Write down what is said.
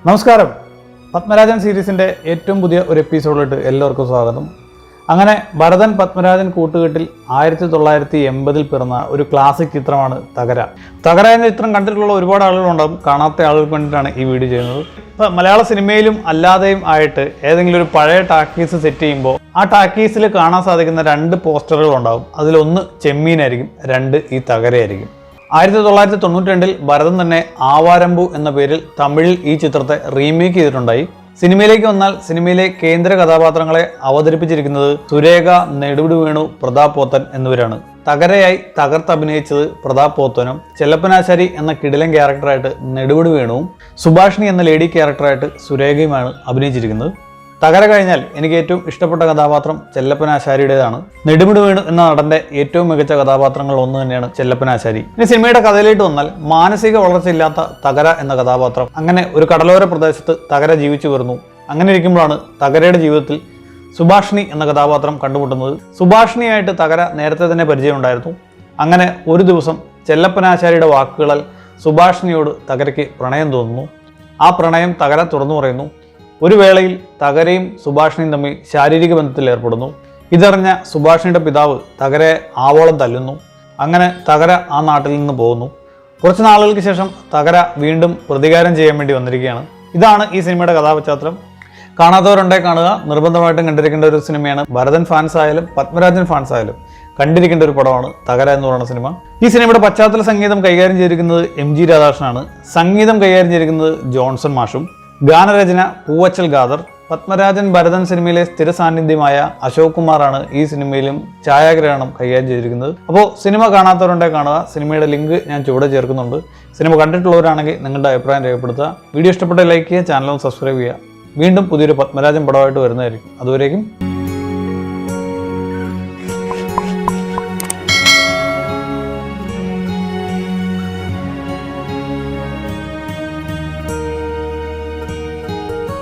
നമസ്കാരം. പത്മരാജൻ സീരീസിൻ്റെ ഏറ്റവും പുതിയ ഒരു എപ്പിസോഡിലിട്ട് എല്ലാവർക്കും സ്വാഗതം. അങ്ങനെ ഭരതൻ പത്മരാജൻ കൂട്ടുകെട്ടിൽ 1980 പിറന്ന ഒരു ക്ലാസിക് ചിത്രമാണ് തകര. തകര എന്ന ചിത്രം കണ്ടിട്ടുള്ള ഒരുപാട് ആളുകളുണ്ടാകും. കാണാത്ത ആളുകൾക്ക് വേണ്ടിയിട്ടാണ് ഈ വീഡിയോ ചെയ്യുന്നത്. ഇപ്പോൾ മലയാള സിനിമയിലും അല്ലാതെയും ആയിട്ട് ഏതെങ്കിലും ഒരു പഴയ ടാക്കീസ് സെറ്റ് ചെയ്യുമ്പോൾ ആ ടാക്കീസിൽ കാണാൻ സാധിക്കുന്ന 2 പോസ്റ്ററുകൾ ഉണ്ടാകും. അതിലൊന്ന് ചെമ്മീനായിരിക്കും, 2 ഈ തകരയായിരിക്കും. 1992 ഭരതൻ തന്നെ ആവാരമ്പു എന്ന പേരിൽ തമിഴിൽ ഈ ചിത്രത്തെ റീമേക്ക് ചെയ്തിട്ടുണ്ടായി. സിനിമയിലേക്ക് വന്നാൽ സിനിമയിലെ കേന്ദ്ര കഥാപാത്രങ്ങളെ അവതരിപ്പിച്ചിരിക്കുന്നത് സുരേഖ, നെടുമുടി വേണു, പ്രതാപ് പോത്തൻ എന്നിവരാണ്. തകരയായി തകർത്തഭിനയിച്ചത് പ്രതാപ് പോത്തനും, ചെല്ലപ്പനാശാരി എന്ന കിടിലൻ ക്യാരക്ടറായിട്ട് നെടുമുടി വേണുവും, സുഭാഷിണി എന്ന ലേഡി ക്യാരക്ടറായിട്ട് സുരേഖയുമാണ് അഭിനയിച്ചിരിക്കുന്നത്. തകര കഴിഞ്ഞാൽ എനിക്ക് ഏറ്റവും ഇഷ്ടപ്പെട്ട കഥാപാത്രം ചെല്ലപ്പനാശാരിയുടേതാണ്. നെടുമുടി വേണു എന്ന നടന്റെ ഏറ്റവും മികച്ച കഥാപാത്രങ്ങൾ ഒന്ന് തന്നെയാണ് ചെല്ലപ്പനാശാരി. ഇനി സിനിമയുടെ കഥയിലേക്ക് വന്നാൽ മാനസിക വളർച്ചയില്ലാത്ത തകര എന്ന കഥാപാത്രം അങ്ങനെ ഒരു കടലോര പ്രദേശത്ത് തകര ജീവിച്ചു വരുന്നു. അങ്ങനെ ഇരിക്കുമ്പോഴാണ് തകരയുടെ ജീവിതത്തിൽ സുഭാഷിണി എന്ന കഥാപാത്രം കണ്ടുമുട്ടുന്നത്. സുഭാഷിണിയായിട്ട് തകര നേരത്തെ തന്നെ പരിചയമുണ്ടായിരുന്നു. അങ്ങനെ ഒരു ദിവസം ചെല്ലപ്പനാശാരിയുടെ വാക്കുകളാൽ സുഭാഷിണിയോട് തകരയ്ക്ക് പ്രണയം തോന്നുന്നു. ആ പ്രണയം തകര തുറന്നു പറയുന്നു. ഒരു വേളയിൽ തകരയും സുഭാഷിണിയും തമ്മിൽ ശാരീരിക ബന്ധത്തിൽ ഏർപ്പെടുന്നു. ഇതറിഞ്ഞ സുഭാഷിണിയുടെ പിതാവ് തകരയെ ആവോളം തല്ലുന്നു. അങ്ങനെ തകര ആ നാട്ടിൽ നിന്ന് പോകുന്നു. കുറച്ച് നാളുകൾക്ക് ശേഷം തകര വീണ്ടും പ്രതികാരം ചെയ്യാൻ വേണ്ടി വന്നിരിക്കുകയാണ്. ഇതാണ് ഈ സിനിമയുടെ കഥാപശ്ചാത്തലം. കാണാത്തവരുണ്ടെ കാണുക. നിർബന്ധമായിട്ടും കണ്ടിരിക്കേണ്ട ഒരു സിനിമയാണ്. ഭരതൻ ഫാൻസ് ആയാലും പത്മരാജൻ ഫാൻസ് ആയാലും കണ്ടിരിക്കേണ്ട ഒരു പടമാണ് തകര എന്ന് പറയുന്ന സിനിമ. ഈ സിനിമയുടെ പശ്ചാത്തല സംഗീതം കൈകാര്യം ചെയ്തിരിക്കുന്നത് MG രാധാകൃഷ്ണനാണ്. സംഗീതം കൈകാര്യം ചെയ്തിരിക്കുന്നത് ജോൺസൺ മാഷും. ഗാനരചന പൂവച്ചൽ ഖാദർ. പത്മരാജൻ ഭരതൻ സിനിമയിലെ സ്ഥിര സാന്നിധ്യമായ അശോക് കുമാറാണ് ഈ സിനിമയിലും ഛായാഗ്രഹണം കൈകാര്യം ചെയ്തിരിക്കുന്നത്. അപ്പോൾ സിനിമ കാണാത്തവരുണ്ടെ കാണുക. സിനിമയുടെ ലിങ്ക് ഞാൻ ചുവടെ ചേർക്കുന്നുണ്ട്. സിനിമ കണ്ടിട്ടുള്ളവരാണെങ്കിൽ നിങ്ങളുടെ അഭിപ്രായം രേഖപ്പെടുത്തുക. വീഡിയോ ഇഷ്ടപ്പെട്ട ലൈക്ക് ചെയ്യുക, ചാനൽ സബ്സ്ക്രൈബ് ചെയ്യുക. വീണ്ടും പുതിയൊരു പത്മരാജൻ പടമായിട്ട് വരുന്നതായിരിക്കും. അതുവരേക്കും